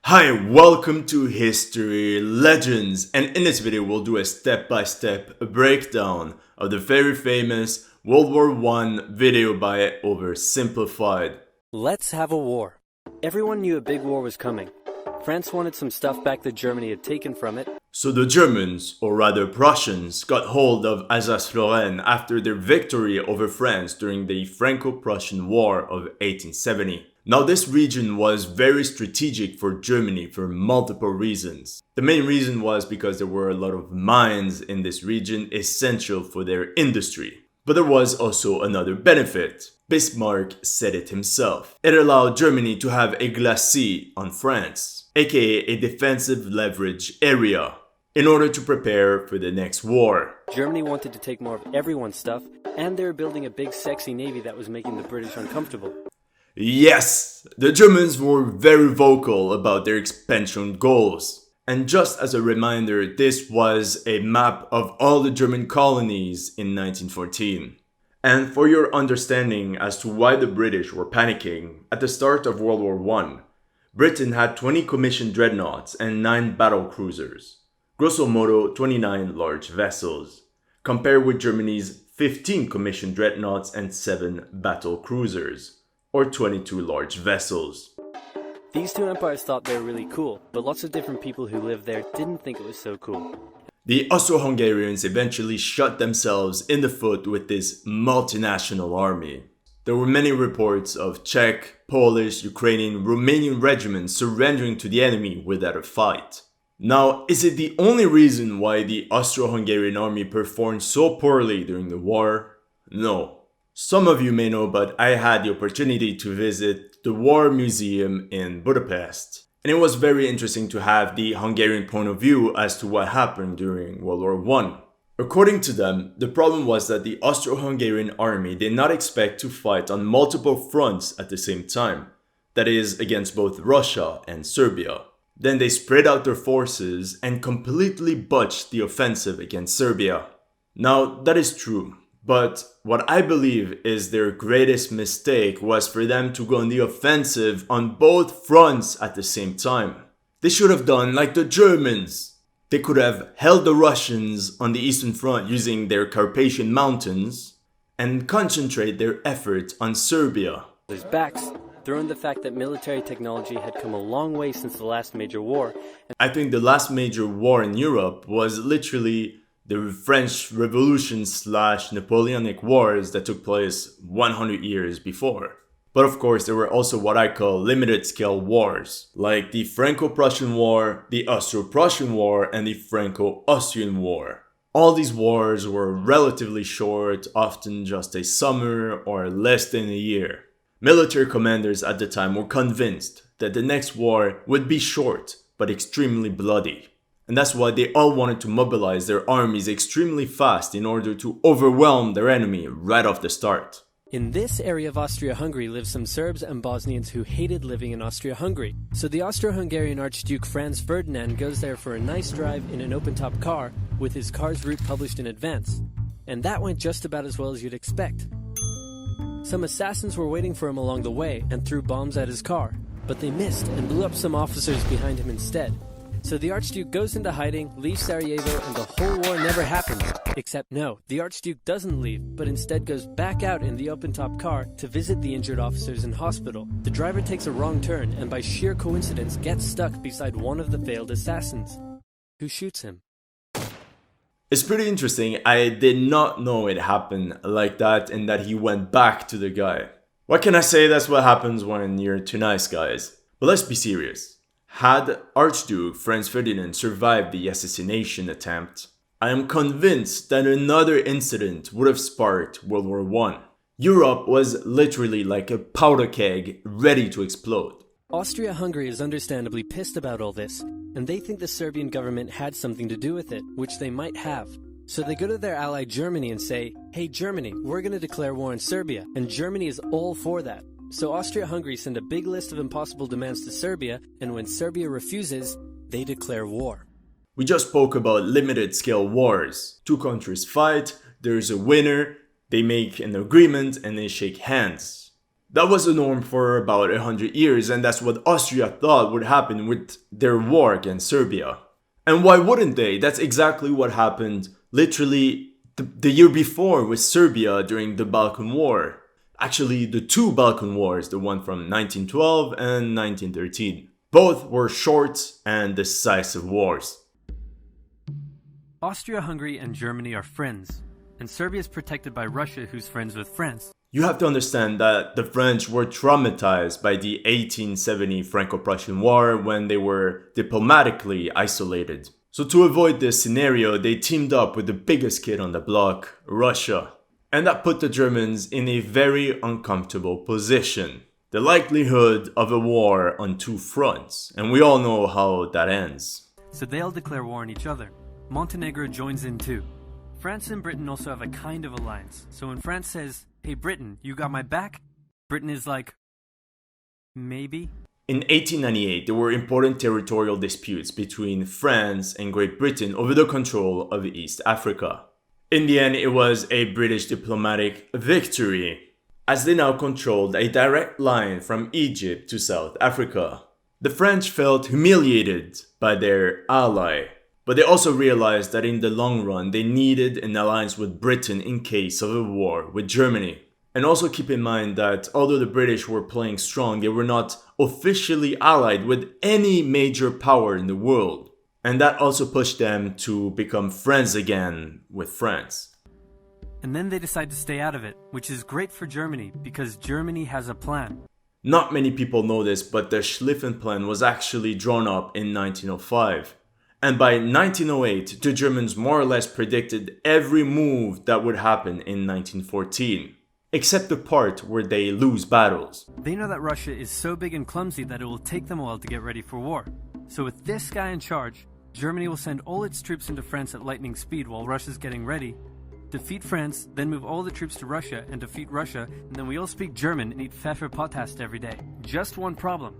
Hi, welcome to History Legends, and in this video we'll do a step-by-step breakdown of the very famous World War I video by OverSimplified. Let's have a war. Everyone knew a big war was coming. France wanted some stuff back that Germany had taken from it. So the Germans, or rather Prussians, got hold of Alsace-Lorraine after their victory over France during the Franco-Prussian War of 1870. Now this region was very strategic for Germany for multiple reasons. The main reason was because there were a lot of mines in this region essential for their industry. But there was also another benefit. Bismarck said it himself. It allowed Germany to have a glacis on France, aka a defensive leverage area, in order to prepare for the next war. Germany wanted to take more of everyone's stuff, and they were building a big sexy navy that was making the British uncomfortable. Yes, the Germans were very vocal about their expansion goals. And just as a reminder, this was a map of all the German colonies in 1914. And for your understanding as to why the British were panicking, at the start of World War I, Britain had 20 commissioned dreadnoughts and 9 battle cruisers. Grosso modo, 29 large vessels, compared with Germany's 15 commissioned dreadnoughts and 7 battle cruisers, or 22 large vessels. These two empires thought they were really cool, but lots of different people who lived there didn't think it was so cool. The Austro-Hungarians eventually shot themselves in the foot with this multinational army. There were many reports of Czech, Polish, Ukrainian, Romanian regiments surrendering to the enemy without a fight. Now, is it the only reason why the Austro-Hungarian army performed so poorly during the war? No. Some of you may know, but I had the opportunity to visit the War Museum in Budapest. And it was very interesting to have the Hungarian point of view as to what happened during World War I. According to them, the problem was that the Austro-Hungarian army did not expect to fight on multiple fronts at the same time. That is, against both Russia and Serbia. Then they spread out their forces and completely botched the offensive against Serbia. Now, that is true. But what I believe is their greatest mistake was for them to go on the offensive on both fronts at the same time. They should have done like the Germans. They could have held the Russians on the Eastern Front using their Carpathian Mountains and concentrate their efforts on Serbia. There's backs, throwing the fact that military technology had come a long way since the last major war. I think the last major war in Europe was literally the French Revolution / Napoleonic Wars that took place 100 years before. But of course, there were also what I call limited scale wars, like the Franco-Prussian War, the Austro-Prussian War, and the Franco-Austrian War. All these wars were relatively short, often just a summer or less than a year. Military commanders at the time were convinced that the next war would be short, but extremely bloody. And that's why they all wanted to mobilize their armies extremely fast in order to overwhelm their enemy right off the start. In this area of Austria-Hungary lived some Serbs and Bosnians who hated living in Austria-Hungary. So the Austro-Hungarian Archduke Franz Ferdinand goes there for a nice drive in an open-top car with his car's route published in advance. And that went just about as well as you'd expect. Some assassins were waiting for him along the way and threw bombs at his car, but they missed and blew up some officers behind him instead. So the Archduke goes into hiding, leaves Sarajevo, and the whole war never happens. Except no, the Archduke doesn't leave, but instead goes back out in the open-top car to visit the injured officers in hospital. The driver takes a wrong turn and by sheer coincidence gets stuck beside one of the failed assassins, who shoots him. It's pretty interesting. I did not know it happened like that and that he went back to the guy. What can I say? That's what happens when you're too nice, guys. But let's be serious. Had Archduke Franz Ferdinand survived the assassination attempt, I am convinced that another incident would have sparked World War I. Europe was literally like a powder keg ready to explode. Austria-Hungary is understandably pissed about all this, and they think the Serbian government had something to do with it, which they might have. So they go to their ally Germany and say, "Hey Germany, we're going to declare war on Serbia," and Germany is all for that. So Austria-Hungary send a big list of impossible demands to Serbia, and when Serbia refuses, they declare war. We just spoke about limited scale wars. Two countries fight, there's a winner, they make an agreement and they shake hands. That was the norm for about 100 years, and that's what Austria thought would happen with their war against Serbia. And why wouldn't they? That's exactly what happened literally the year before with Serbia during the Balkan War. Actually, the two Balkan Wars, the one from 1912 and 1913. Both were short and decisive wars. Austria-Hungary and Germany are friends, and Serbia is protected by Russia, who's friends with France. You have to understand that the French were traumatized by the 1870 Franco-Prussian War when they were diplomatically isolated. So to avoid this scenario, they teamed up with the biggest kid on the block, Russia. And that put the Germans in a very uncomfortable position. The likelihood of a war on two fronts, and we all know how that ends. So they'll declare war on each other. Montenegro joins in too. France and Britain also have a kind of alliance. So when France says, "Hey Britain, you got my back?" Britain is like, maybe? In 1898, there were important territorial disputes between France and Great Britain over the control of East Africa. In the end, it was a British diplomatic victory, as they now controlled a direct line from Egypt to South Africa. The French felt humiliated by their ally, but they also realized that in the long run they needed an alliance with Britain in case of a war with Germany. And also keep in mind that although the British were playing strong, they were not officially allied with any major power in the world. And that also pushed them to become friends again with France. And then they decide to stay out of it, which is great for Germany because Germany has a plan. Not many people know this, but the Schlieffen Plan was actually drawn up in 1905. And by 1908, the Germans more or less predicted every move that would happen in 1914, except the part where they lose battles. They know that Russia is so big and clumsy that it will take them a while to get ready for war. So with this guy in charge, Germany will send all its troops into France at lightning speed while Russia's getting ready, defeat France, then move all the troops to Russia and defeat Russia, and then we all speak German and eat Pfefferpottast every day. Just one problem.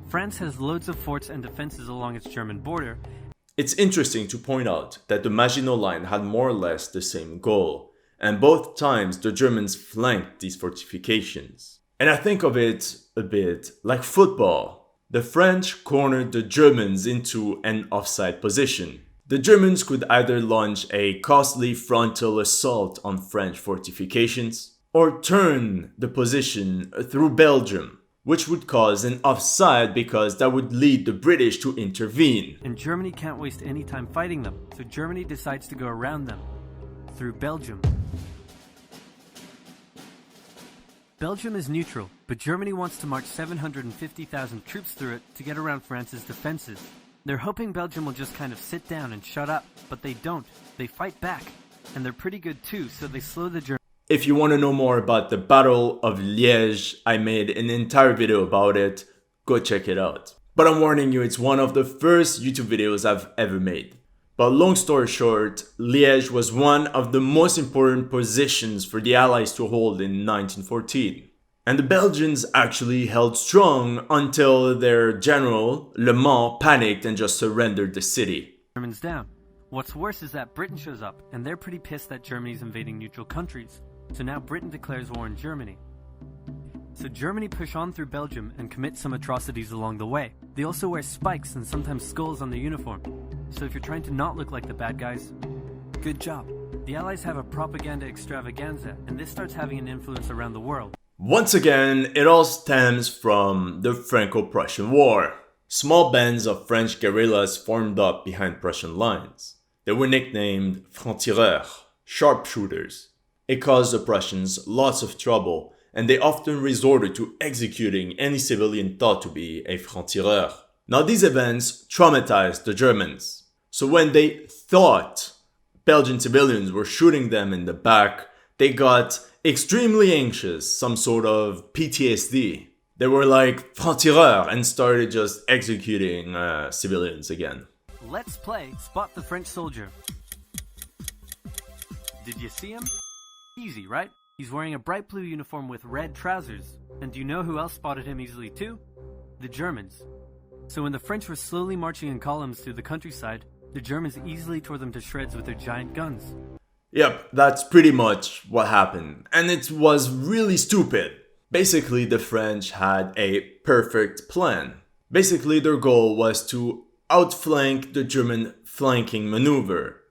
France has loads of forts and defenses along its German border. It's interesting to point out that the Maginot Line had more or less the same goal, and both times the Germans flanked these fortifications. And I think of it a bit like football. The French cornered the Germans into an offside position. The Germans could either launch a costly frontal assault on French fortifications, or turn the position through Belgium, which would cause an offside because that would lead the British to intervene. And Germany can't waste any time fighting them, so Germany decides to go around them, through Belgium. Belgium is neutral, but Germany wants to march 750,000 troops through it to get around France's defenses. They're hoping Belgium will just kind of sit down and shut up, but they don't. They fight back, and they're pretty good too, so they slow the Germans. If you want to know more about the Battle of Liège, I made an entire video about it. Go check it out. But I'm warning you, it's one of the first YouTube videos I've ever made. But long story short, Liège was one of the most important positions for the Allies to hold in 1914. And the Belgians actually held strong until their general, Le Mans, panicked and just surrendered the city. Germans down. What's worse is that Britain shows up, and they're pretty pissed that Germany's invading neutral countries. So now Britain declares war on Germany. So Germany push on through Belgium and commit some atrocities along the way. They also wear spikes and sometimes skulls on their uniform. So if you're trying to not look like the bad guys, good job. The Allies have a propaganda extravaganza, and this starts having an influence around the world. Once again, it all stems from the Franco-Prussian War. Small bands of French guerrillas formed up behind Prussian lines. They were nicknamed francs-tireurs, sharpshooters. It caused the Prussians lots of trouble, and they often resorted to executing any civilian thought to be a franc-tireur. Now these events traumatized the Germans. So when they thought Belgian civilians were shooting them in the back, they got extremely anxious, some sort of PTSD. They were like francs-tireurs and started just executing civilians again. Let's play Spot the French Soldier. Did you see him? Easy, right? He's wearing a bright blue uniform with red trousers. And do you know who else spotted him easily too? The Germans. So when the French were slowly marching in columns through the countryside, the Germans easily tore them to shreds with their giant guns. Yep, that's pretty much what happened. And it was really stupid. Basically, the French had a perfect plan. Basically, their goal was to outflank the German flanking maneuver.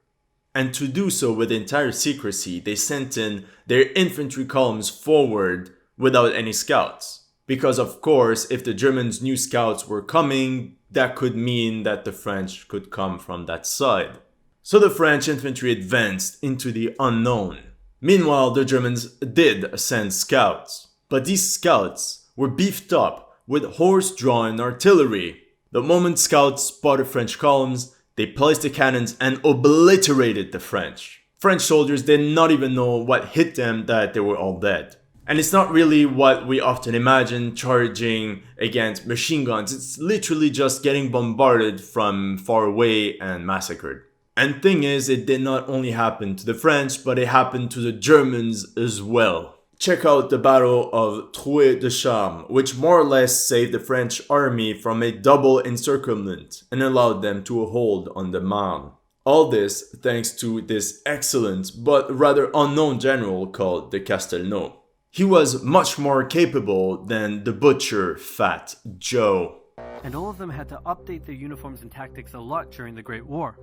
And to do so with entire secrecy, they sent in their infantry columns forward without any scouts. Because of course, if the Germans knew scouts were coming, that could mean that the French could come from that side. So the French infantry advanced into the unknown. Meanwhile, the Germans did send scouts. But these scouts were beefed up with horse-drawn artillery. The moment scouts spotted French columns, they placed the cannons and obliterated the French. French soldiers did not even know what hit them that they were all dead. And it's not really what we often imagine, charging against machine guns. It's literally just getting bombarded from far away and massacred. And thing is, it did not only happen to the French, but it happened to the Germans as well. Check out the Battle of Desham, which more or less saved the French army from a double encirclement and allowed them to hold on the Marne. All this thanks to this excellent but rather unknown general called de Castelnau. He was much more capable than the butcher Fat Joe. And all of them had to update their uniforms and tactics a lot during the Great War.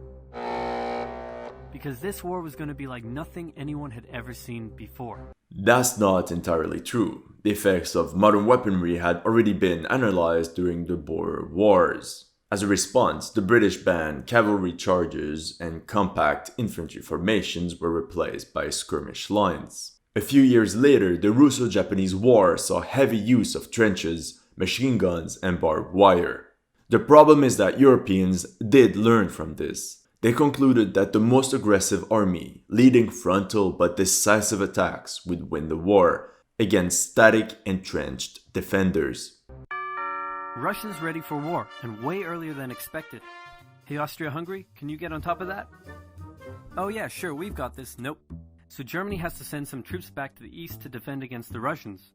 Because this war was going to be like nothing anyone had ever seen before. That's not entirely true. The effects of modern weaponry had already been analyzed during the Boer Wars. As a response, the British banned cavalry charges and compact infantry formations were replaced by skirmish lines. A few years later, the Russo-Japanese War saw heavy use of trenches, machine guns, and barbed wire. The problem is that Europeans did learn from this. They concluded that the most aggressive army, leading frontal but decisive attacks, would win the war against static, entrenched defenders. Russia's ready for war, and way earlier than expected. Hey Austria-Hungary, can you get on top of that? Oh yeah, sure, we've got this. Nope. So Germany has to send some troops back to the east to defend against the Russians.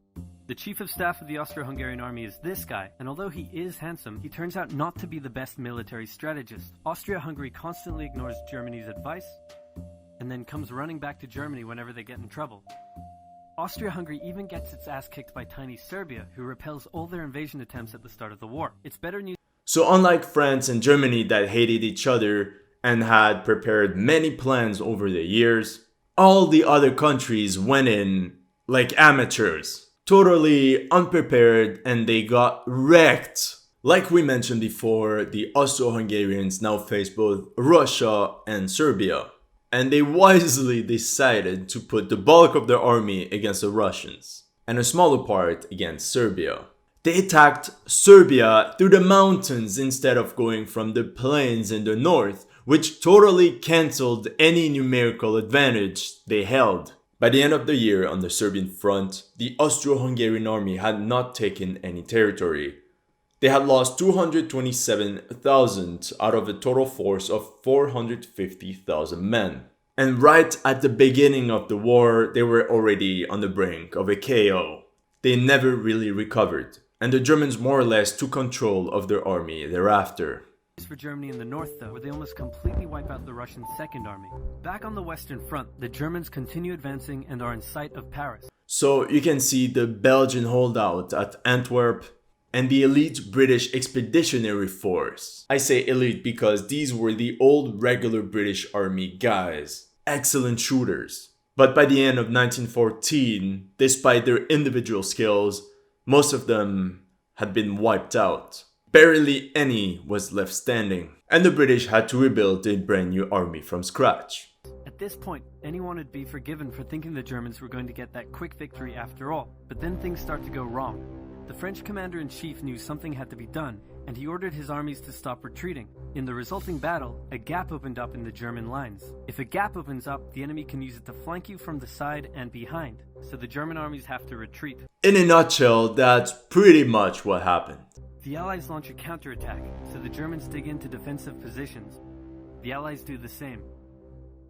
The chief of staff of the Austro-Hungarian army is this guy, and although he is handsome, he turns out not to be the best military strategist. Austria-Hungary constantly ignores Germany's advice, and then comes running back to Germany whenever they get in trouble. Austria-Hungary even gets its ass kicked by tiny Serbia, who repels all their invasion attempts at the start of the war. It's better news. So unlike France and Germany that hated each other and had prepared many plans over the years, all the other countries went in like amateurs. Totally unprepared, and they got wrecked. Like we mentioned before, the Austro-Hungarians now face both Russia and Serbia. And they wisely decided to put the bulk of their army against the Russians, and a smaller part against Serbia. They attacked Serbia through the mountains instead of going from the plains in the north, which totally cancelled any numerical advantage they held. By the end of the year on the Serbian front, the Austro-Hungarian army had not taken any territory. They had lost 227,000 out of a total force of 450,000 men. And right at the beginning of the war, they were already on the brink of a KO. They never really recovered, and the Germans more or less took control of their army thereafter. For Germany in the north, though, where they almost completely wipe out the Russian Second Army. Back on the Western Front, the Germans continue advancing and are in sight of Paris. So you can see the Belgian holdout at Antwerp and the elite British Expeditionary Force. I say elite because these were the old regular British Army guys. Excellent shooters. But by the end of 1914, despite their individual skills, most of them had been wiped out. Barely any was left standing, and the British had to rebuild a brand new army from scratch. At this point, anyone would be forgiven for thinking the Germans were going to get that quick victory after all, but then things start to go wrong. The French commander-in-chief knew something had to be done, and he ordered his armies to stop retreating. In the resulting battle, a gap opened up in the German lines. If a gap opens up, the enemy can use it to flank you from the side and behind, so the German armies have to retreat. In a nutshell, that's pretty much what happened. The Allies launch a counterattack, so the Germans dig into defensive positions. The Allies do the same.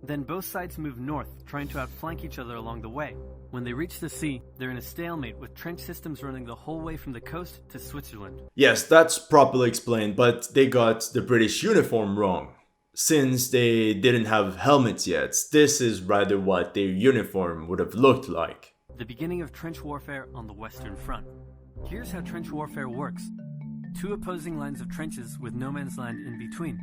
Then both sides move north, trying to outflank each other along the way. When they reach the sea, they're in a stalemate with trench systems running the whole way from the coast to Switzerland. Yes, that's properly explained, but they got the British uniform wrong. Since they didn't have helmets yet, this is rather what their uniform would have looked like. the beginning of trench warfare on the Western Front. Here's how trench warfare works. Two opposing lines of trenches with no man's land in between.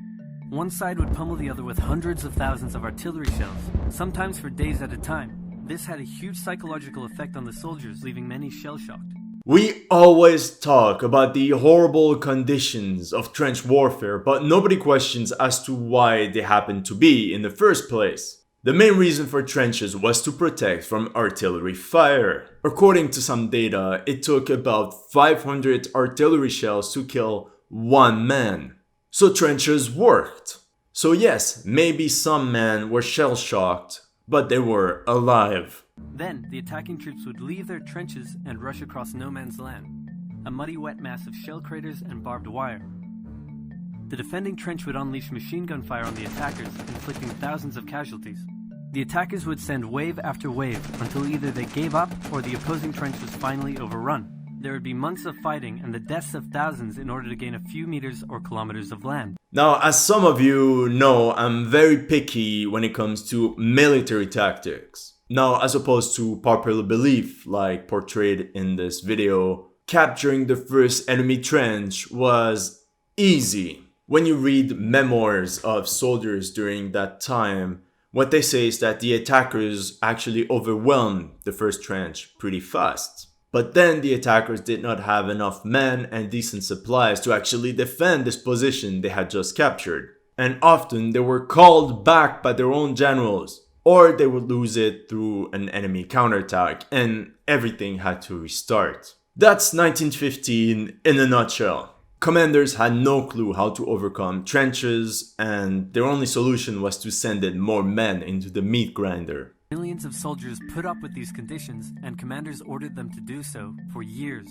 One side would pummel the other with hundreds of thousands of artillery shells, sometimes for days at a time. This had a huge psychological effect on the soldiers, leaving many shell-shocked. We always talk about the horrible conditions of trench warfare, but nobody questions as to why they happen to be in the first place. The main reason for trenches was to protect from artillery fire. According to some data, it took about 500 artillery shells to kill one man. So trenches worked. So yes, maybe some men were shell-shocked, but they were alive. Then, the attacking troops would leave their trenches and rush across no man's land, a muddy wet mass of shell craters and barbed wire. The defending trench would unleash machine gun fire on the attackers, inflicting thousands of casualties. The attackers would send wave after wave until either they gave up or the opposing trench was finally overrun. There would be months of fighting and the deaths of thousands in order to gain a few meters or kilometers of land. Now, as some of you know, I'm very picky when it comes to military tactics. Now, as opposed to popular belief, like portrayed in this video, capturing the first enemy trench was easy. When you read memoirs of soldiers during that time, what they say is that the attackers actually overwhelmed the first trench pretty fast. But then the attackers did not have enough men and decent supplies to actually defend this position they had just captured. And often they were called back by their own generals, or they would lose it through an enemy counterattack, and everything had to restart. That's 1915 in a nutshell. Commanders had no clue how to overcome trenches, and their only solution was to send in more men into the meat grinder. Millions of soldiers put up with these conditions, and commanders ordered them to do so for years.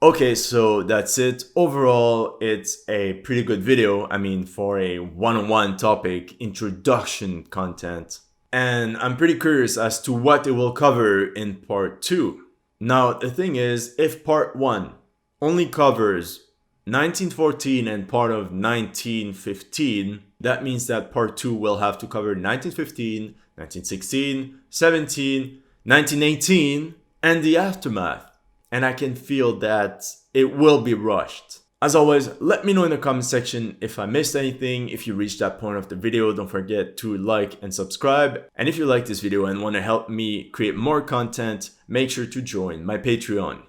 Okay, so that's it. Overall, it's a pretty good video. I mean, for a one-on-one topic, introduction content. And I'm pretty curious as to what it will cover in part 2. Now, the thing is, if part 1 only covers 1914 and part of 1915, that means that part 2 will have to cover 1915, 1916, 17, 1918, and the aftermath. And I can feel that it will be rushed. As always, let me know in the comment section if I missed anything. If you reached that point of the video, don't forget to like and subscribe. And if you like this video and want to help me create more content, make sure to join my Patreon.